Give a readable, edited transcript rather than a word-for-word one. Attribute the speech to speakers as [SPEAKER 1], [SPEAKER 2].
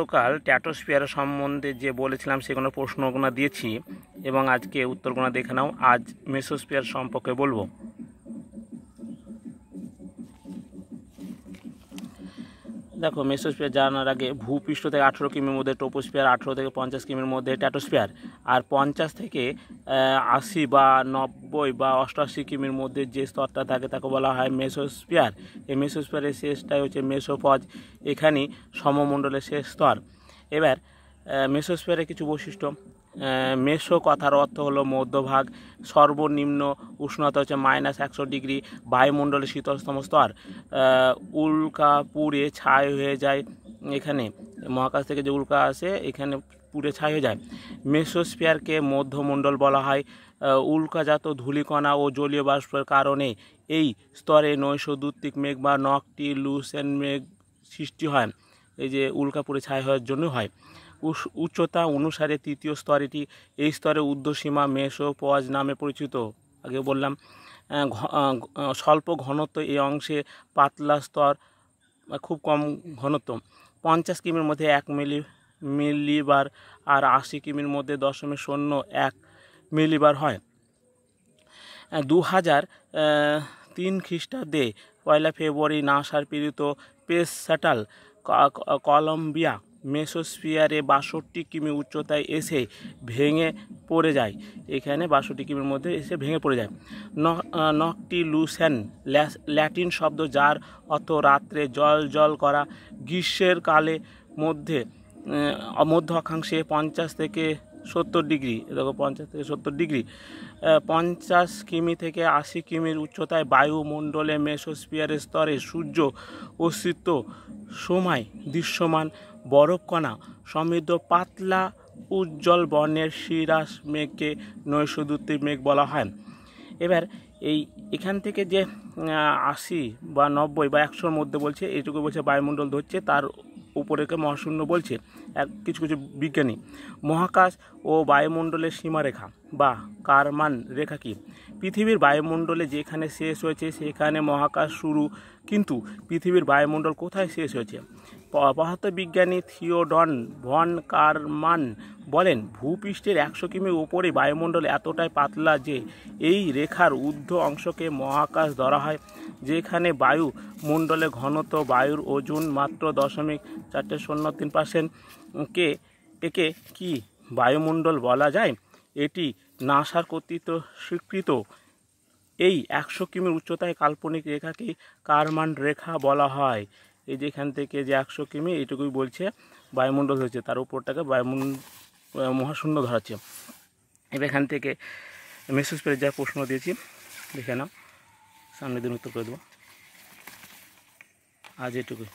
[SPEAKER 1] গতকাল স্ট্র্যাটোস্ফিয়ার সম্বন্ধে যে বলেছিলাম সেগুলো প্রশ্নগুলো দিয়েছি এবং আজকে উত্তরগুলো দেখে নাও। আজ মেসোস্ফিয়ার সম্পর্কে বলবো। দেখো, মেসোস্ফিয়ার জানার আগে ভূপৃষ্ঠ থেকে 18 কিমির মধ্যে ট্রোপোস্ফিয়ার, 18 থেকে 50 কিমির মধ্যে স্ট্র্যাটোস্ফিয়ার, আর 50 থেকে 80 বা 90 বা 88 কিমির মধ্যে যে স্তরটা থাকে তাকে বলা হয় মেসোস্ফিয়ার। এই মেসোস্ফিয়ারের শেষটাই হচ্ছে মেসোপজ, এখানেই সমমণ্ডলের শেষ স্তর। এবার মেসোস্ফিয়ারের কিছু বৈশিষ্ট্য। মেসো কথার অর্থ হলো মধ্যভাগ, সর্বনিম্ন উষ্ণতা হচ্ছে -100 ডিগ্রি, বায়ুমণ্ডলের শীতলতম স্তর, উল্কা পুড়ে ছাই হয়ে যায়। এখানে মহাকাশ থেকে যে উল্কা আসে এখানে পুড়ে ছাই হয়ে যায়। মেসোস্ফিয়ারকে মধ্যমণ্ডল বলা হয়। উল্কাজাত ধূলিকণা ও জলীয় বাষ্পের কারণে এই স্তরে নৈসর্গিক মেঘ বা নক্টিলুসেন মেঘ সৃষ্টি হয়। এই যে উল্কা পুড়ে ছাই হওয়ার জন্য হয়। উচ্চতা অনুসারে তৃতীয় স্তর এটি। এই স্তরের ঊর্ধ্বসীমা মেসোপজ নামে পরিচিত, আগে বললাম। স্বল্প ঘনত্ব, এই অংশে পাতলা স্তর, খুব কম ঘনত্ব। 50 কিমির মধ্যে 1 মিলিবার আর 80 কিমির মধ্যে 0.01 মিলিবার হয়। 2003 খ্রিস্টাব্দে 1 ফেব্রুয়ারি নাসার প্রেরিত স্পেস শাটল কলম্বিয়া মেসোস্ফিয়ারে 62 কিমি উচ্চতায় এসে ভেঙে পড়ে যায়। এখানে 62 কিমির মধ্যে এসে ভেঙে পড়ে যায়। নক্টিলুসেন ল্যাটিন শব্দ, যার অর্থ রাত্রে জল জল করা। গ্রীষ্মের কালে মধ্য অক্ষাংশে 50 থেকে 70 ডিগ্রি, দেখো 50 থেকে 70 ডিগ্রি। 50 কিমি থেকে 80 কিমির উচ্চতায় বায়ুমণ্ডলে মেসোস্ফিয়ারের স্তরে সূর্য অস্তিত্ব সময় দৃশ্যমান বরফকণা সমৃদ্ধ পাতলা উজ্জ্বল বর্ণের সিরাস মেঘকে নৈসর্গিক মেঘ বলা হয়। এবার এখান থেকে যে 80 বা 90 বা 100-র মধ্যে বলছে, এইটুকু বলছে বায়ুমণ্ডল ধরছে, তার উপরেকে মহাশূন্য বলছে কিছু কিছু বিজ্ঞানী। মহাকাশ ও বায়ুমণ্ডলের সীমারেখা বা কারমান রেখা কি? পৃথিবীর বায়ুমণ্ডলে যেখানে শেষ হয়েছে সেখানে মহাকাশ শুরু, কিন্তু পৃথিবীর বায়ুমণ্ডল কোথায় শেষ হয়েছে? পদার্থবিজ্ঞানী থিওডর ভন কারমান বলেন, ভূপৃষ্ঠের 100 কিমি উপরে বায়ুমণ্ডল এতটাই পাতলা যে এই রেখার ঊর্ধ্ব অংশকে মহাকাশ ধরা হয়। যেখানে বায়ুমণ্ডলে ঘনত্ব, বায়ুর ওজন মাত্র 0.403%, একে কি বায়ুমণ্ডল বলা যায়? এটি নাসার কর্তৃক স্বীকৃত। এই 100 কিমির উচ্চতায় কাল্পনিক রেখাকে কারমান রেখা বলা হয়। এই যেখান থেকে যে 100 কিমি, এইটুকুই বলছে বায়ুমণ্ডল হয়েছে, তার উপরটাকে মহাশূন্য ধরাচ্ছে। এবার এখান থেকে মেসোস্ফিয়ারের যা প্রশ্ন দিয়েছি দেখে নাও, সামনের দিন উত্তর করে দেবো। আজ এটুকুই।